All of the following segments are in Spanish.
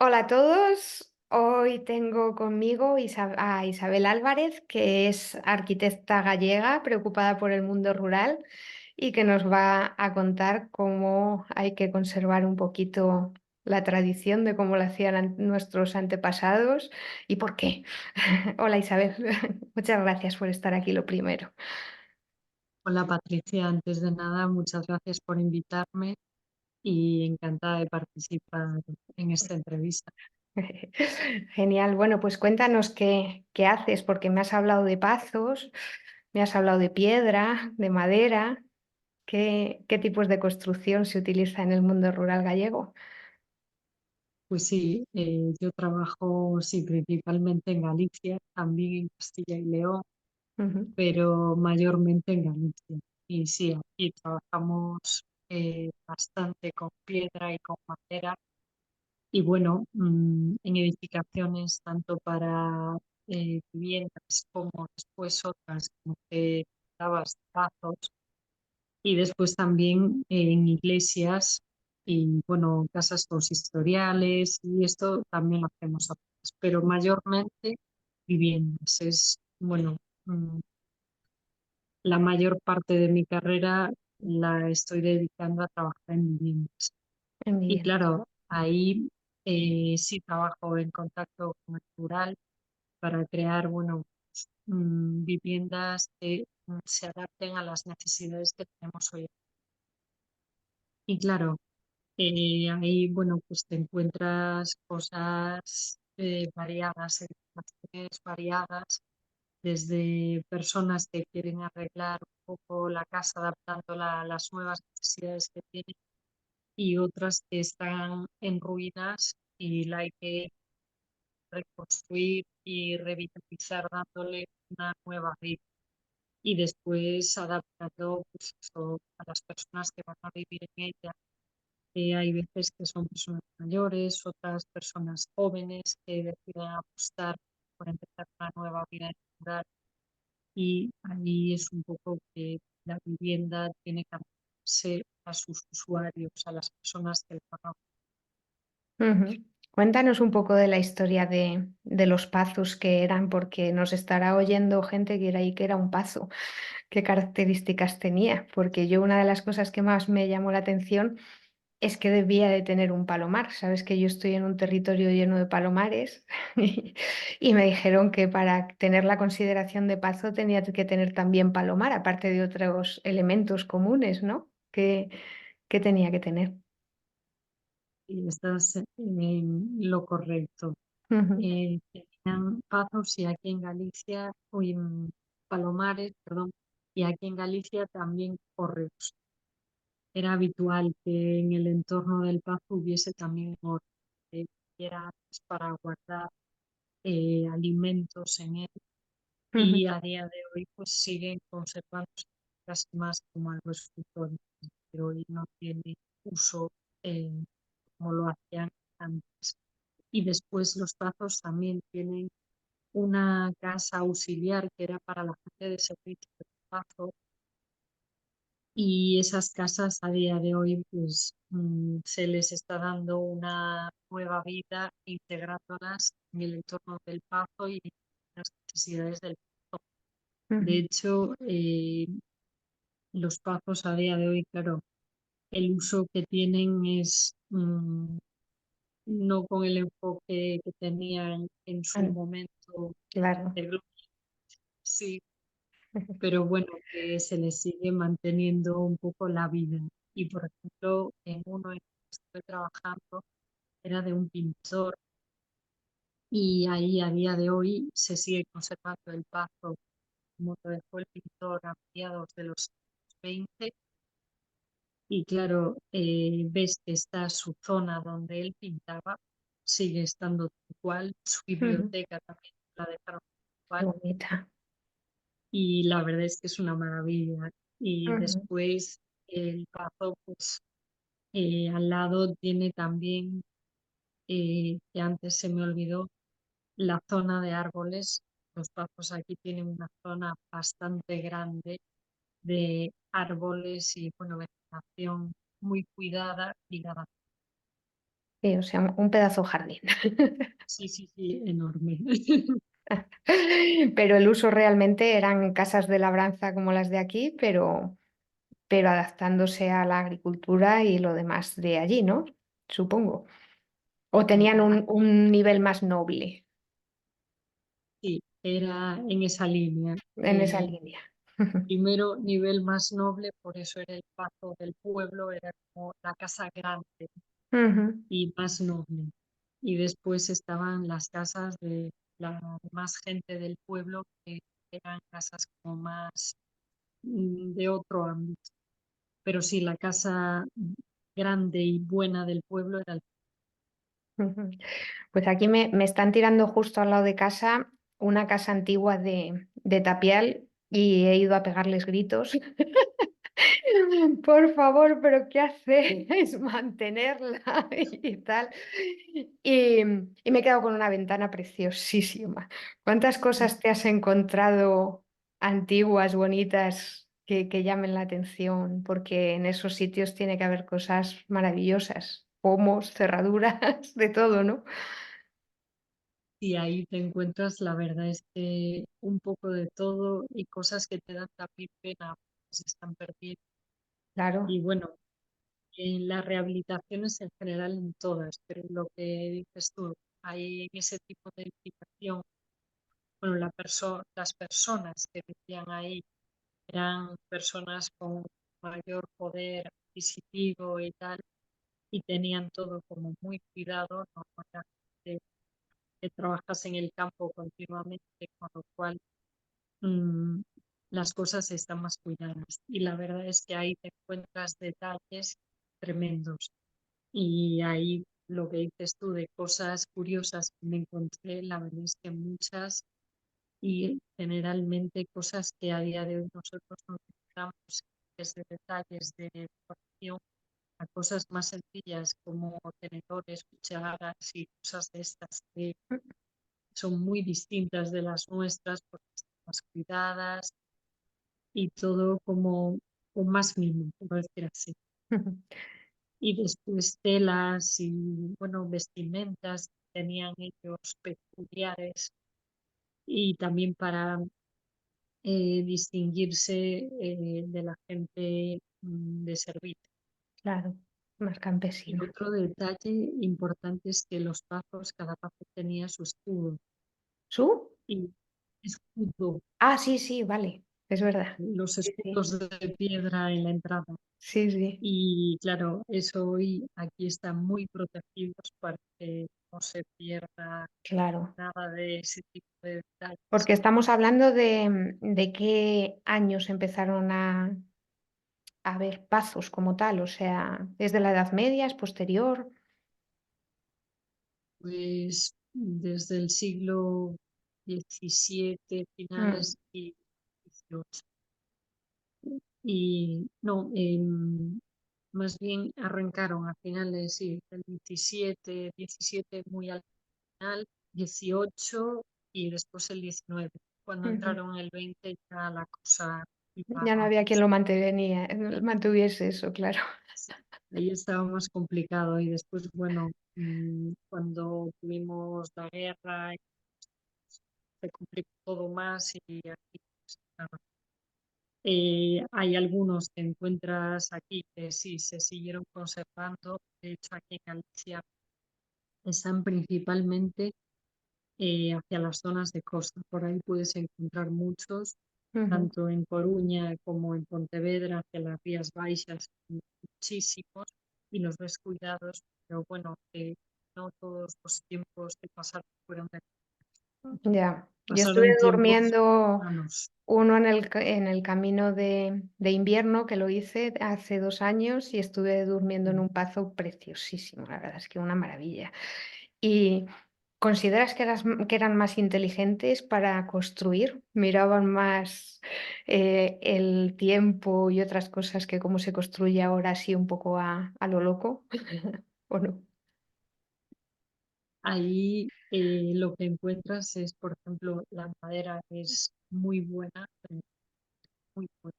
Hola a todos. Hoy tengo conmigo a Isabel Álvarez, que es arquitecta gallega preocupada por el mundo rural y que nos va a contar cómo hay que conservar un poquito la tradición de cómo lo hacían nuestros antepasados y por qué. Hola Isabel, muchas gracias por estar aquí lo primero. Hola Patricia, antes de nada, muchas gracias por invitarme y encantada de participar en esta entrevista. Genial. Bueno, pues cuéntanos qué haces, porque me has hablado de pazos, me has hablado de piedra, de madera. ¿Qué tipos de construcción se utiliza en el mundo rural gallego? Pues sí, yo trabajo sí, principalmente en Galicia, también en Castilla y León, Ujú. pero mayormente en Galicia. Y sí, aquí trabajamos bastante con piedra y con madera. Y bueno, en edificaciones tanto para viviendas como después otras, como que dabas pazos. Y después también en iglesias y, bueno, casas consistoriales y esto también lo hacemos a veces, pero mayormente viviendas. Es, bueno, mm, la mayor parte de mi carrera la estoy dedicando a trabajar en viviendas. En Y viviendas. claro, ahí sí trabajo en contacto con el rural para crear, bueno, viviendas que se adapten a las necesidades que tenemos hoy. Y claro, ahí, bueno, pues te encuentras cosas variadas, edificaciones variadas, desde personas que quieren arreglar un poco la casa adaptándola a las nuevas necesidades que tienen y otras que están en ruinas y la hay que reconstruir y revitalizar dándole una nueva vida y después adaptando pues, eso, a las personas que van a vivir en ella. Hay veces que son personas mayores, otras personas jóvenes que deciden apostar por empezar una nueva vida en el rural y ahí es un poco que la vivienda tiene que adaptarse a sus usuarios, a las personas que la van a. Ujú. Cuéntanos un poco de la historia de los pazos que eran, porque nos estará oyendo gente que era ahí que era un pazo. ¿Qué características tenía? Porque yo una de las cosas que más me llamó la atención es que debía de tener un palomar. Sabes que yo estoy en un territorio lleno de palomares y me dijeron que para tener la consideración de pazo tenía que tener también palomar, aparte de otros elementos comunes, ¿no? ¿Qué tenía que tener? Y estás en lo correcto. Ujú. Tenían Pazos y aquí en Galicia, o en Palomares, perdón, y aquí en Galicia también Correos. Era habitual que en el entorno del Pazo hubiese también hornos, que era pues, para guardar alimentos en él Ujú. y a día de hoy pues siguen conservándose casi más como algo escultórico, pero hoy no tiene uso eh, como lo hacían antes. Y después los Pazos también tienen una casa auxiliar que era para la gente de servicio de Pazo y esas casas a día de hoy pues se les está dando una nueva vida integrándolas en el entorno del Pazo y las necesidades del Pazo. De Ujú. hecho, los Pazos a día de hoy, claro, el uso que tienen es no con el enfoque que tenían en su Bueno, momento claro. de gloria, sí, pero bueno, que se les sigue manteniendo un poco la vida. Y por ejemplo, en uno en el que estoy trabajando era de un pintor y ahí a día de hoy se sigue conservando el pazo como lo dejó el pintor a mediados de los años 20 y claro, ves que está su zona donde él pintaba, sigue estando tal cual, su Ujú. biblioteca también la dejaron tal Qué cual bonita. y la verdad es que es una maravilla. Y Ujú. después el pazo, pues al lado tiene también, que antes se me olvidó, la zona de árboles. Los Pazos aquí tienen una zona bastante grande de árboles y, bueno, vegetación muy cuidada ligada. Sí, o sea, un pedazo de jardín. Sí, sí, sí, enorme. Pero el uso realmente eran casas de labranza como las de aquí, pero adaptándose a la agricultura y lo demás de allí, ¿no? Supongo. O tenían Aquí un nivel más noble sí, era en esa línea. en esa línea. Primero, nivel más noble, por eso era el pazo del pueblo, era como la casa grande Ujú, y más noble. Y después estaban las casas de la más gente del pueblo, que eran casas como más de otro ámbito. Pero sí, la casa grande y buena del pueblo era el... ujú. Pues aquí me están tirando justo al lado de casa una casa antigua de tapial y he ido a pegarles gritos. Por favor, pero ¿qué hacéis? Mantenerla y tal. Y me he quedado con una ventana preciosísima. ¿Cuántas cosas te has encontrado antiguas, bonitas, que llamen la atención? Porque en esos sitios tiene que haber cosas maravillosas, pomos, cerraduras, de todo, ¿no? Y ahí te encuentras, la verdad es que un poco de todo y cosas que te dan también pena, que se están perdiendo. Claro. Y bueno, en las rehabilitaciones en general en todas, pero lo que dices tú, hay en ese tipo de edificación, bueno, las personas que vivían ahí eran personas con mayor poder adquisitivo y tal, y tenían todo como muy cuidado, no era gente que trabajas en el campo continuamente, con lo cual mm, las cosas están más cuidadas. Y la verdad es que ahí te encuentras detalles tremendos. Y ahí lo que dices tú de cosas curiosas que me encontré, la verdad es que muchas y generalmente cosas que a día de hoy nosotros no encontramos desde detalles de decoración a cosas más sencillas como tenedores, cucharas y cosas de estas que son muy distintas de las nuestras porque están más cuidadas y todo como con más mimo, por decir así. Y después telas y, bueno, vestimentas que tenían ellos peculiares y también para distinguirse de la gente de servicio. Claro, más Y campesino. otro detalle importante es que los pazos, cada pazo tenía su escudo ¿Su? y escudo, Ah, sí, sí, vale, es verdad. los Sí, sí, escudos de piedra en la entrada. sí, sí, Y claro, eso hoy aquí están muy protegidos para que no se pierda claro. nada de ese tipo de detalles. Porque estamos hablando de qué años empezaron a haber pazos como tal, o sea, ¿es de la Edad Media, es posterior? Pues desde el siglo XVII, Mm, finales y XVIII. Y no, más bien arrancaron a finales, sí, del 17 muy al final, 18 y después el 19. Cuando ujú. entraron el 20 ya la cosa iba Ya no a... había quien lo mantenía, mantuviese eso, claro. Sí, ahí estaba más complicado y después, bueno, cuando tuvimos la guerra se complicó todo más y aquí pues, nada. Hay algunos que encuentras aquí que sí se siguieron conservando. De hecho, aquí en Galicia están principalmente hacia las zonas de costa. Por ahí puedes encontrar muchos, Ujú. tanto en Coruña como en Pontevedra, hacia las Rías Baixas, muchísimos, y los ves cuidados, pero bueno, no todos los tiempos que pasaron fueron de... Ya, yo estuve Pasaron tiempos durmiendo malos. uno en el camino de invierno que lo hice hace 2 años y estuve durmiendo en un pazo preciosísimo, la verdad es que una maravilla. ¿Y consideras que eran más inteligentes para construir? ¿Miraban más el tiempo y otras cosas que cómo se construye ahora así un poco a lo loco? ¿O no? Ahí lo que encuentras es, por ejemplo, la madera es muy buena, muy buena.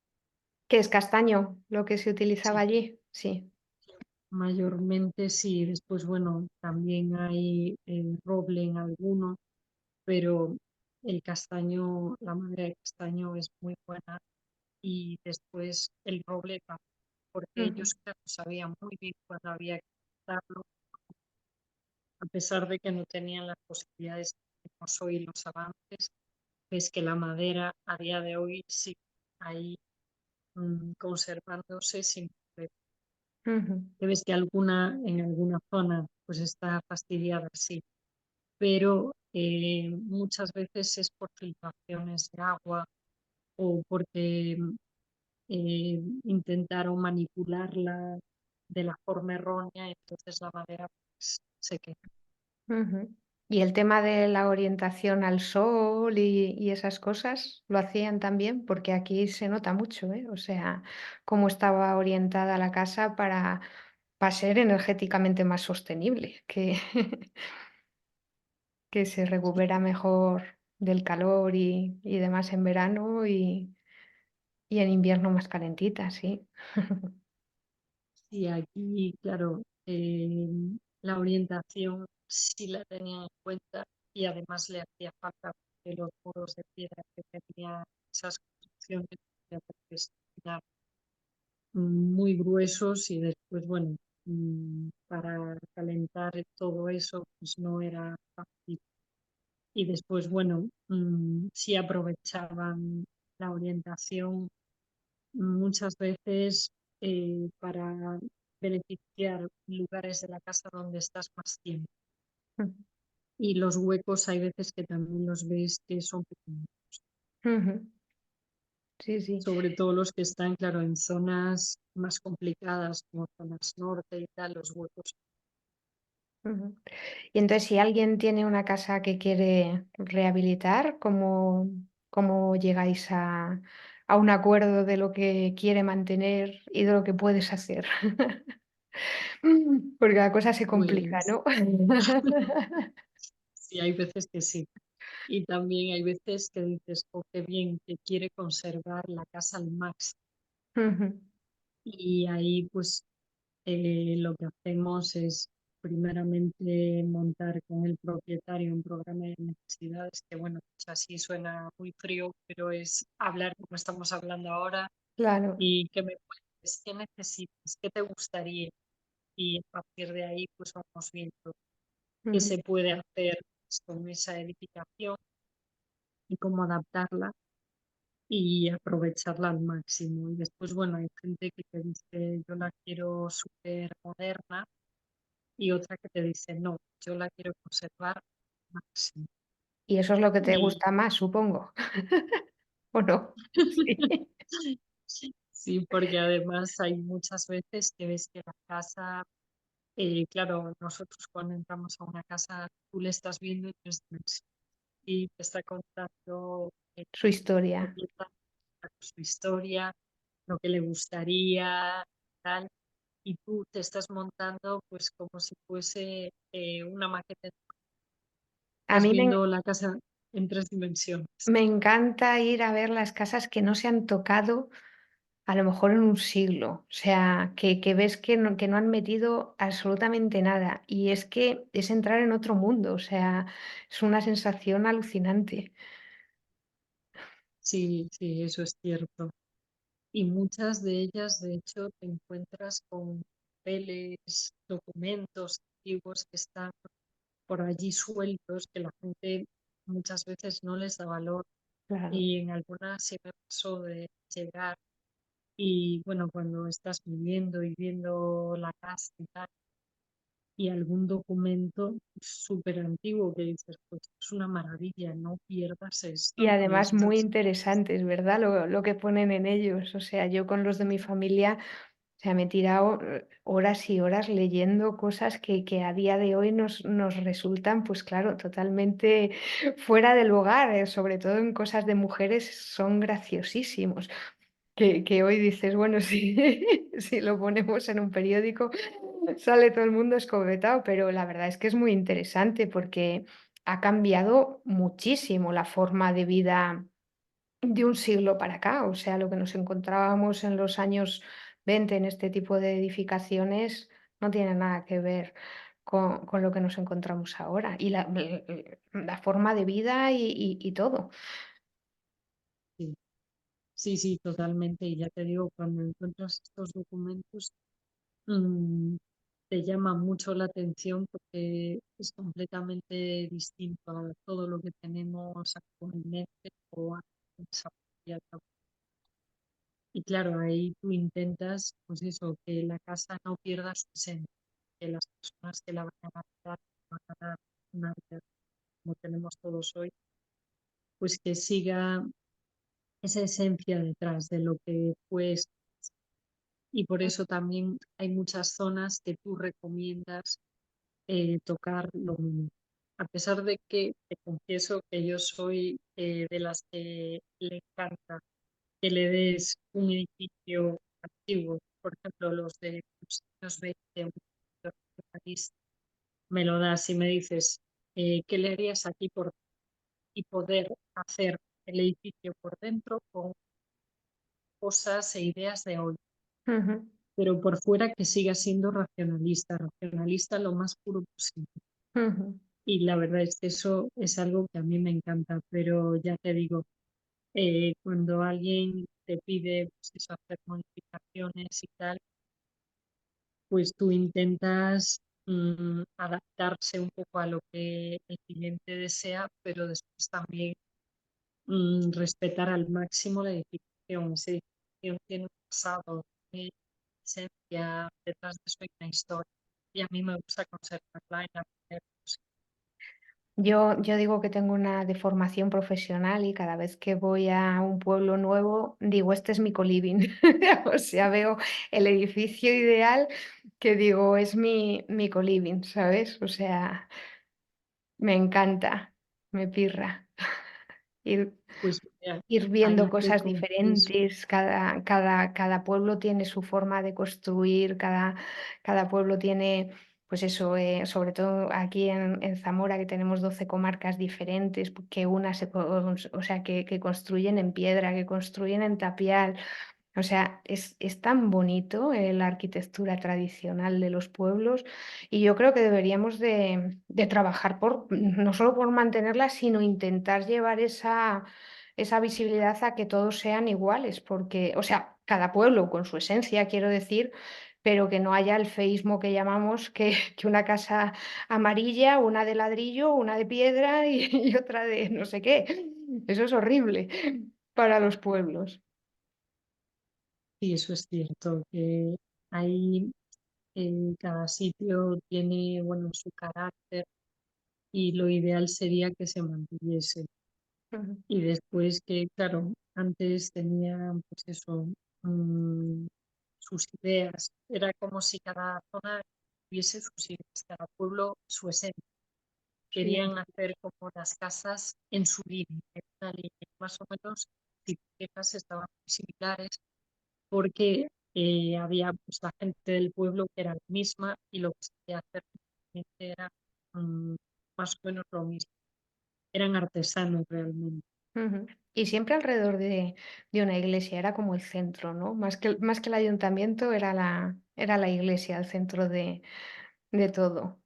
¿Qué es castaño lo que se utilizaba Sí, allí? Sí. mayormente sí. Después, bueno, también hay roble en alguno, pero el castaño, la madera de castaño es muy buena y después el roble también, porque Ujú, ellos claro, sabían muy bien cuando había que cortarlo, a pesar de que no tenían las posibilidades que tenemos hoy los avances, es que la madera a día de hoy sí ahí conservándose sin problema. ujú, Que ves que alguna, en alguna zona pues está fastidiada, sí, pero muchas veces es por filtraciones de agua o porque intentaron manipularla de la forma errónea, entonces la madera pues, se queda. ujú. ¿Y el tema de la orientación al sol y esas cosas lo hacían también? Porque aquí se nota mucho, ¿eh? O sea, cómo estaba orientada la casa para ser energéticamente más sostenible, que, que se recupera mejor del calor y demás en verano y en invierno más calentita, sí. Y aquí, claro, la orientación sí la tenía en cuenta y además le hacía falta porque los muros de piedra que tenía esas construcciones eran muy gruesos y después, bueno, para calentar todo eso pues no era fácil. Y después, bueno, sí aprovechaban la orientación muchas veces para beneficiar lugares de la casa donde estás más tiempo. Y los huecos hay veces que también los ves que son pequeños, Ujú. Sí, sí. sobre todo los que están, claro, en zonas más complicadas como zonas norte y tal, los huecos. Ujú. Y entonces, si alguien tiene una casa que quiere rehabilitar, ¿cómo llegáis a un acuerdo de lo que quiere mantener y de lo que puedes hacer? Porque la cosa se complica, Pues ¿no? sí, hay veces que sí. Y también hay veces que dices, oh, qué bien, que quiere conservar la casa al máximo. Ujú, Y ahí pues lo que hacemos es primeramente montar con el propietario un programa de necesidades, que bueno, pues así suena muy frío, pero es hablar como estamos hablando ahora claro. y que me cuentes qué necesitas, qué te gustaría y a partir de ahí pues vamos viendo qué Ujú, se puede hacer pues, con esa edificación y cómo adaptarla y aprovecharla al máximo. Y después, bueno, hay gente que te dice, yo la quiero súper moderna y otra que te dice, no, yo la quiero conservar al máximo. y eso es lo que te Y gusta más, supongo, ¿o no? Sí. sí, porque además hay muchas veces que ves que la casa, claro, nosotros cuando entramos a una casa, tú le estás viendo en tres dimensiones y te está contando Su historia. propietario su historia, lo que le gustaría, tal, y tú te estás montando pues como si fuese una maqueta, A estás mí me viendo la casa en tres dimensiones. me encanta ir a ver las casas que no se han tocado a lo mejor en un siglo, o sea, que ves que no han metido absolutamente nada, y es que es entrar en otro mundo, o sea, es una sensación alucinante. Sí, sí, eso es cierto. Y muchas de ellas, de hecho, te encuentras con papeles, documentos antiguos que están por allí sueltos, que la gente muchas veces no les da valor. Claro. Y en algunas sí me pasó de llegar y, bueno, cuando estás viviendo y viendo la casa y tal, y algún documento súper antiguo que dices, pues es una maravilla, no pierdas Y esto y además esto muy es... interesantes, ¿verdad? Lo que ponen en ellos, o sea, yo con los de mi familia, o sea, me he tirado horas y horas leyendo cosas que a día de hoy nos resultan, pues claro, totalmente fuera del lugar, sobre todo en cosas de mujeres, son graciosísimos. Que hoy dices, bueno, si lo ponemos en un periódico, sale todo el mundo escogetado, pero la verdad es que es muy interesante porque ha cambiado muchísimo la forma de vida de un siglo para acá. O sea, lo que nos encontrábamos en los años 20 en este tipo de edificaciones no tiene nada que ver con lo que nos encontramos ahora y la forma de vida y todo. Sí, sí, sí, totalmente. Y ya te digo, cuando encuentras estos documentos, mm, te llama mucho la atención porque es completamente distinto a todo lo que tenemos actualmente o a y claro, ahí tú intentas, pues eso, que la casa no pierda su esencia, que las personas que la vayan a habitar van a dar una vida como tenemos todos hoy, pues que siga esa esencia detrás de lo que fue. Y por eso también hay muchas zonas que tú recomiendas tocar lo mínimo. A pesar de que te confieso que yo soy de las que le encanta que le des un edificio antiguo, por ejemplo, los de los años 20, un edificio realista, me lo das y me dices qué le harías aquí por y poder hacer el edificio por dentro con cosas e ideas de hoy, Ujú, pero por fuera que siga siendo racionalista, racionalista lo más puro posible. ujú. Y la verdad es que eso es algo que a mí me encanta, pero ya te digo, cuando alguien te pide pues eso, hacer modificaciones y tal, pues tú intentas adaptarse un poco a lo que el cliente desea, pero después también respetar al máximo la edificación. Esa edificación tiene un pasado, tiene esencia, detrás de eso hay una historia. Y a mí me gusta conservarla y aprender. Yo digo que tengo una deformación profesional y cada vez que voy a un pueblo nuevo digo, este es mi coliving. O sea, veo el edificio ideal que digo, es mi coliving, ¿sabes? O sea, me encanta, me pirra. Ir, Pues mira, ir viendo ahí te cosas confieso, diferentes, cada pueblo tiene su forma de construir, cada pueblo tiene, pues eso, sobre todo aquí en Zamora, que tenemos 12 comarcas diferentes, que o sea, que construyen en piedra, que construyen en tapial. O sea, es tan bonito la arquitectura tradicional de los pueblos y yo creo que deberíamos de trabajar no solo por mantenerla, sino intentar llevar esa visibilidad a que todos sean iguales, porque, o sea, cada pueblo con su esencia, quiero decir, pero que no haya el feísmo que llamamos que una casa amarilla, una de ladrillo, una de piedra y otra de no sé qué. Eso es horrible para los pueblos. sí, eso es cierto, que ahí cada sitio tiene, bueno, su carácter y lo ideal sería que se mantuviese. Ujú. Y después que, claro, antes tenían, pues eso, mm, sus ideas. Era como si cada zona tuviese sus ideas, cada pueblo su esencia. Sí. Querían hacer como las casas en su línea, en una línea. Más o menos, si te fijas, estaban muy similares porque había pues, la gente del pueblo que era la misma y lo que se quería hacer era mm, más o menos lo mismo. Eran artesanos realmente. Ujú. Y siempre alrededor de una iglesia, era como el centro, ¿no? Más que el ayuntamiento, era la iglesia el centro de todo.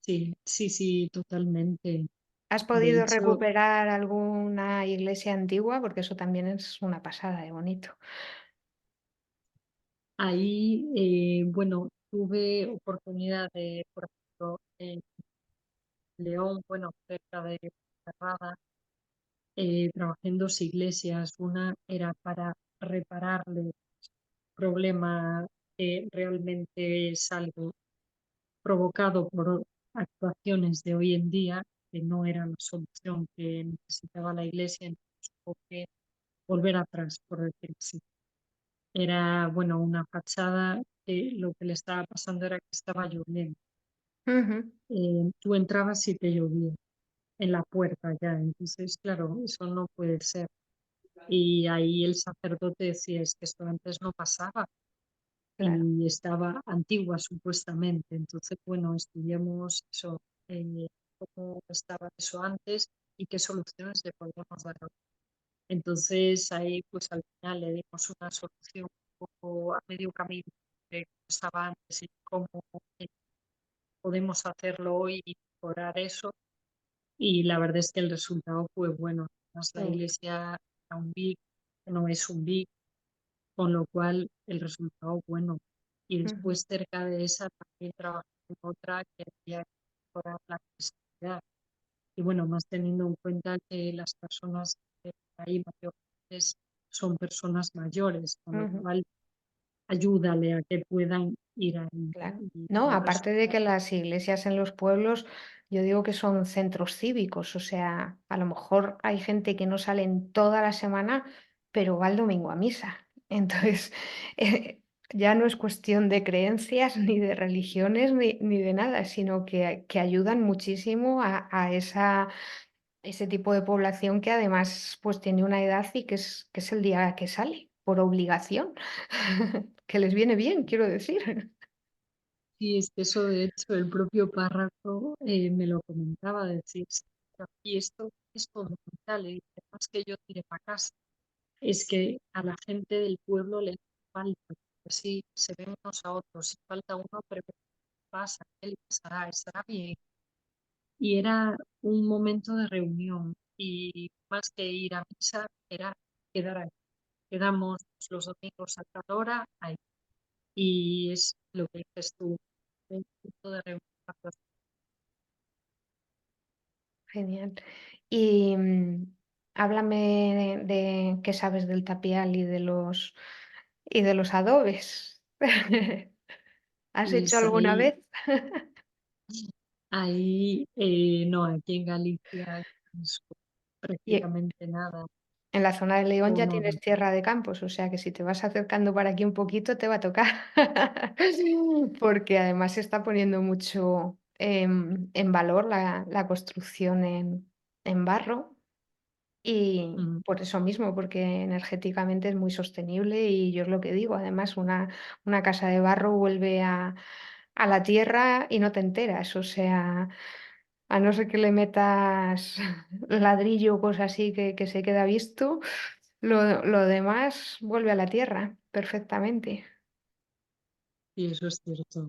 Sí, sí, sí, totalmente. ¿Has De podido hecho, recuperar alguna iglesia antigua? Porque eso también es una pasada de bonito. ahí, bueno, tuve oportunidad de, por ejemplo, en León, bueno, cerca de Cerrada, trabajé en dos iglesias. Una era para repararle problema que realmente es algo provocado por actuaciones de hoy en día, que no eran la solución que necesitaba la iglesia, entonces hubo que volver atrás, por decir así. Era, bueno, una fachada que lo que le estaba pasando era que estaba lloviendo. Ujú, Tú entrabas y te llovía en la puerta ya, entonces, claro, eso no puede ser. Y ahí el sacerdote decía, es que esto antes no pasaba claro. y estaba antigua supuestamente. Entonces, bueno, estudiamos eso, cómo estaba eso antes y qué soluciones le podíamos dar. Entonces, ahí pues al final le dimos una solución un poco a medio camino estaba antes y cómo eh, podemos hacerlo hoy y mejorar eso. Y la verdad es que el resultado fue bueno. Además, la Mm, iglesia era un BIC, no es un BIC, con lo cual el resultado bueno. Y ujú, después cerca de esa también trabajé en otra que había que mejorar la accesibilidad. Y bueno, más teniendo en cuenta que las personas que ahí mayores son personas mayores, con lo ujú. cual ayúdale a que puedan ir ahí. Claro. Y No, el aparte de resultado que las iglesias en los pueblos, yo digo que son centros cívicos, o sea, a lo mejor hay gente que no sale en toda la semana, pero va el domingo a misa. Entonces, ya no es cuestión de creencias, ni de religiones, ni de nada, sino que ayudan muchísimo a ese tipo de población que además pues tiene una edad y que es el día que sale, por obligación, que les viene bien, quiero decir. sí, es que eso de hecho el propio párroco me lo comentaba, decir, "Sí, pero aquí es fundamental, y además que yo tire para casa, es que a la gente del pueblo le falta, así se ven unos a otros, si falta uno, pero ¿qué pasa? ¿Qué le pasará? ¿Estará bien? Y era un momento de reunión y más que ir a misa era quedar ahí. Quedamos los domingos a tal hora ahí. Y es lo que dices tú, un punto de reunión. Genial. Y háblame de qué sabes del tapial y de los adobes. ¿Has hecho Pues alguna ahí, vez? no, aquí en Galicia es Y prácticamente nada, en la zona de León o ya no, tienes tierra de campos, o sea que si te vas acercando para aquí un poquito te va a tocar. Porque además se está poniendo mucho en valor la construcción en barro. Y mm, por eso mismo, porque energéticamente es muy sostenible y yo es lo que digo, además una casa de barro vuelve a la tierra y no te enteras, o sea, a no ser que le metas ladrillo o cosa así que se queda visto, lo demás vuelve a la tierra perfectamente. y eso es cierto.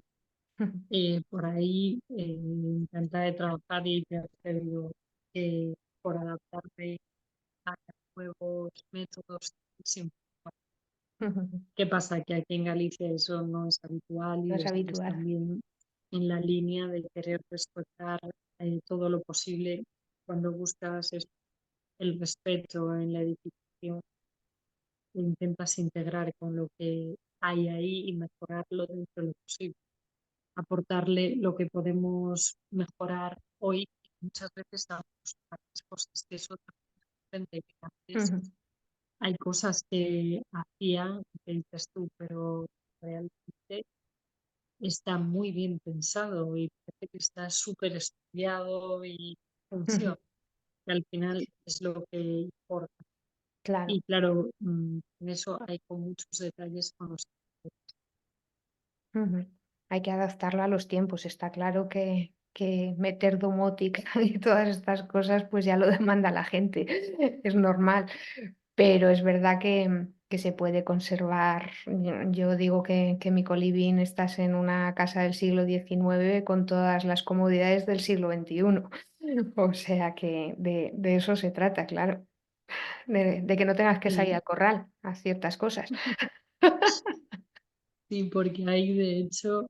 Por ahí encantada de trabajar y te digo que por adaptarme a nuevos métodos siempre. ¿Qué pasa? Que aquí en Galicia eso no es habitual No y es después habitual. también en la línea de querer respetar todo lo posible cuando buscas el respeto en la edificación, e intentas integrar con lo que hay ahí y mejorarlo dentro de lo posible, aportarle lo que podemos mejorar hoy. Muchas veces damos las cosas que eso también depende de antes. Ujú, Hay cosas que hacían que dices tú, pero realmente está muy bien pensado y parece que está súper estudiado y ujú. funciona, que al final es lo que importa. Claro. Y claro, en eso hay con muchos detalles con los Ujú. Hay que adaptarlo a los tiempos. Está claro que meter domótica y todas estas cosas, pues ya lo demanda la gente. Es normal. Pero es verdad que se puede conservar. Yo digo que mi coliving estás en una casa del siglo XIX con todas las comodidades del siglo XXI. O sea que de eso se trata, claro. De que no tengas que salir sí, al corral a ciertas cosas. sí, porque hay de hecho,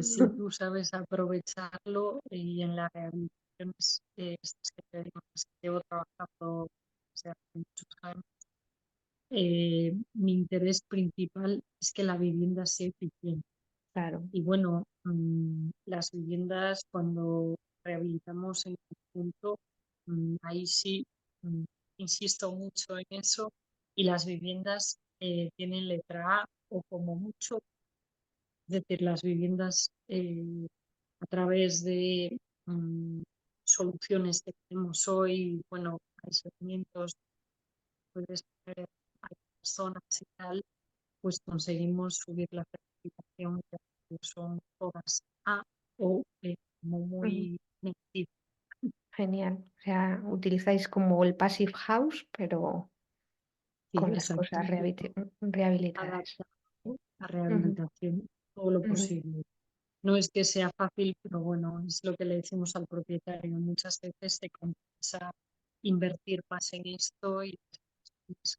si tú sabes aprovecharlo y en las rehabilitaciones estas que te digo, las que llevo trabajando desde hace muchos años, mi interés principal es que la vivienda sea eficiente. Claro. Y bueno, las viviendas cuando rehabilitamos en conjunto, ahí sí, mm, insisto mucho en eso, y las viviendas tienen letra A o como mucho, es decir, las viviendas a través de soluciones que tenemos hoy, bueno, aislamientos, puedes poner hay zonas y tal, pues conseguimos subir la certificación, que son todas A o como Ujú. muy negativas. Genial. O sea, utilizáis como el Passive House, pero Sí, con las exacto, cosas rehabilitadas. adaptado a Ujú. rehabilitación. todo lo Ujú. posible. No es que sea fácil, pero bueno, es lo que le decimos al propietario. Muchas veces se compensa invertir más en esto y después,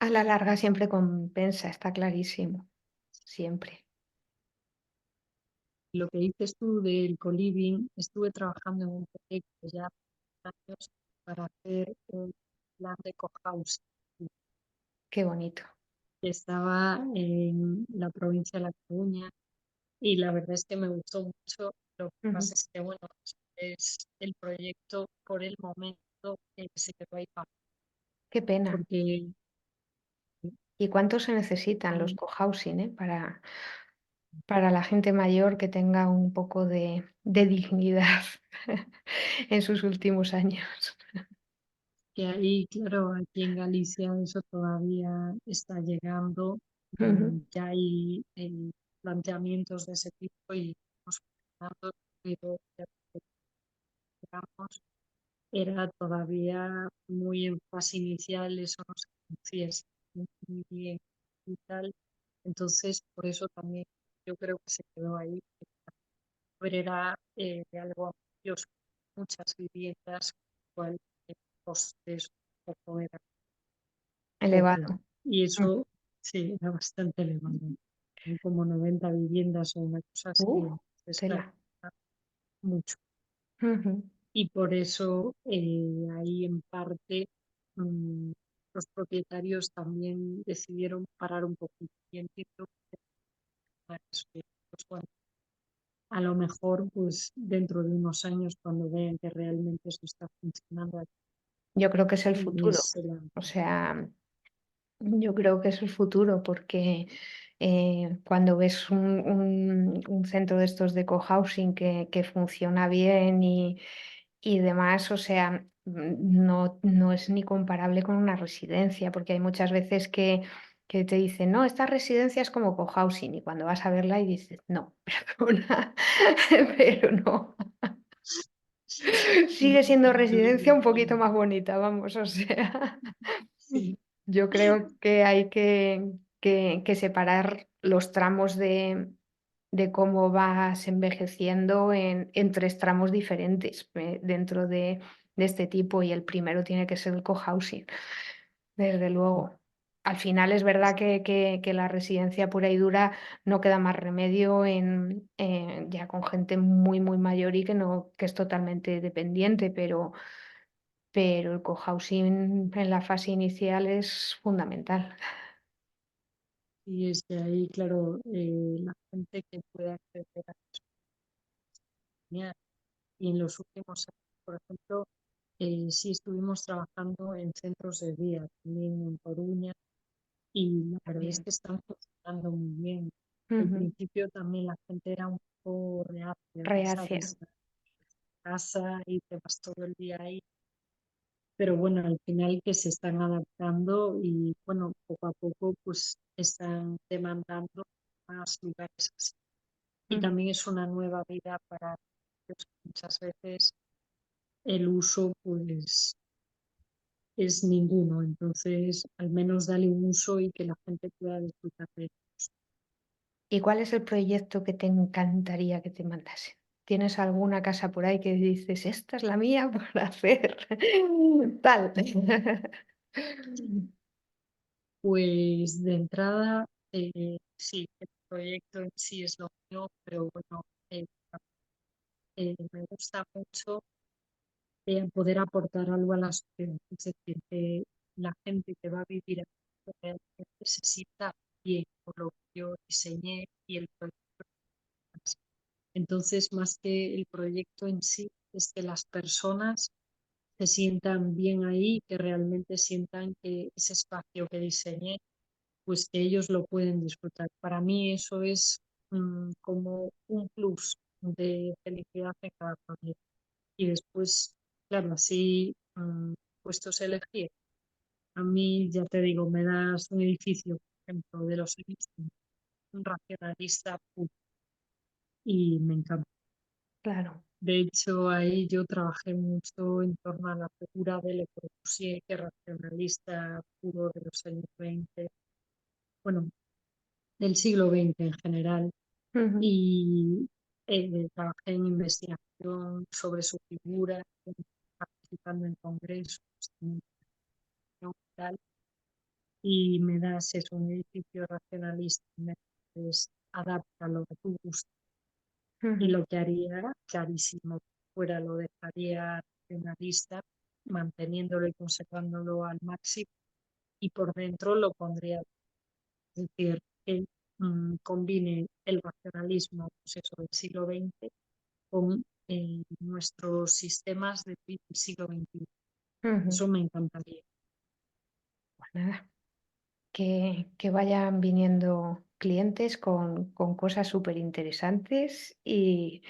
A la larga siempre compensa, está clarísimo, siempre. lo que dices tú del co-living, estuve trabajando en un proyecto ya hace años para hacer un plan de cohousing Qué bonito. que estaba en la provincia de La Coruña y la verdad es que me gustó mucho. Lo que Ujú. pasa es que, bueno, es el proyecto por el momento que se quedó ahí parado, Qué pena. porque ¿Y cuánto se necesitan los han- cohousing, para la gente mayor que tenga un poco de dignidad en sus últimos años? que ahí, claro, aquí en Galicia eso todavía está llegando. Ujú, Ya hay planteamientos de ese tipo y estamos funcionando, pero ya digamos, era todavía muy en fase inicial, eso no se conocía muy bien y tal. Entonces, por eso también yo creo que se quedó ahí. Pero era algo ambicioso, muchas viviendas, cual el coste es un poco era poco. elevado. Y Mm. eso sí, era bastante elevado. Eran como 90 viviendas o una cosa así, Uh, entonces, claro, tela. era mucho. Ujú. Y por eso ahí en parte mm, los propietarios también decidieron parar un poquito. Y entiendo que pues, bueno, a lo mejor pues dentro de unos años cuando vean que realmente eso está funcionando, Yo creo que es el futuro. les será O sea, yo creo que es el futuro porque cuando ves un centro de estos de cohousing que funciona bien y demás, o sea, no es ni comparable con una residencia, porque hay muchas veces que te dicen, no, esta residencia es como cohousing, y cuando vas a verla y dices, no, perdona, pero no, sigue siendo residencia un poquito más bonita, vamos, o sea. sí, Yo creo que hay que separar los tramos de cómo vas envejeciendo en 3 tramos diferentes, dentro de este tipo, y el primero tiene que ser el cohousing, desde luego. Al final es verdad que la residencia pura y dura no queda más remedio ya con gente muy, muy mayor y que es totalmente dependiente, pero el cohousing en la fase inicial es fundamental. y es de ahí, claro, la gente que puede acceder a genial. Y en los últimos años, por ejemplo, sí estuvimos trabajando en centros de día, también en Coruña, y la verdad es También. que están funcionando muy bien. Al Ujú. principio también la gente era un poco reacia, Reacia. ¿sabes? A casa y te vas todo el día ahí. Pero bueno, al final que se están adaptando y bueno, poco a poco pues están demandando más lugares así. Y Mm. también es una nueva vida para ellos. Muchas veces el uso pues es ninguno, entonces al menos dale un uso y que la gente pueda disfrutar de él. ¿Y cuál es el proyecto que te encantaría que te mandasen? ¿Tienes alguna casa por ahí que dices, esta es la mía para hacer tal? Pues de entrada, sí, el proyecto en sí es lo mío, pero bueno, eh, me gusta mucho poder aportar algo a la sociedad, es decir, que la gente que va a vivir aquí realmente se sienta bien por lo que yo diseñé y el proyecto. Entonces, más que el proyecto en sí, es que las personas se sientan bien ahí, que realmente sientan que ese espacio que diseñé, pues que ellos lo pueden disfrutar. Para mí eso es como un plus de felicidad en cada proyecto. Y después, claro, así puestos a elegir, a mí ya te digo, me das un edificio, por ejemplo, de los años un racionalista puro, y me encanta. Claro. De hecho, ahí yo trabajé mucho en torno a la figura de Le Corbusier, que es racionalista puro de los años 20, bueno, del siglo XX en general. Ujú, y trabajé en investigación sobre su figura, participando en congresos, en tal, y me das eso, un edificio racionalista, me dices, adapta lo que tú gustas y ujú, lo que haría, clarísimo, fuera lo dejaría racionalista, manteniéndolo y conservándolo al máximo y por dentro lo pondría, es decir, que combine el racionalismo pues eso, del siglo XX con nuestros sistemas del siglo XXI. ujú. Eso me encantaría. Pues nada, que vayan viniendo clientes con cosas súper interesantes y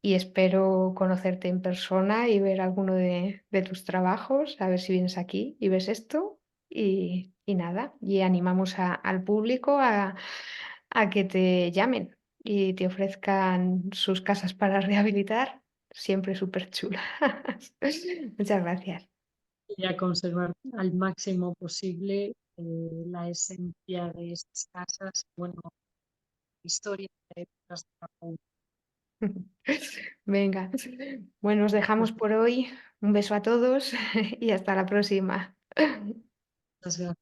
espero conocerte en persona y ver alguno de tus trabajos, a ver si vienes aquí y ves esto. Y nada, y animamos al público a que te llamen y te ofrezcan sus casas para rehabilitar, siempre súper chulas. Muchas gracias. Y a conservar al máximo posible la esencia de estas casas, bueno, historia de épocas de Japón. Venga, bueno, nos dejamos por hoy. Un beso a todos y hasta la próxima. Muchas gracias.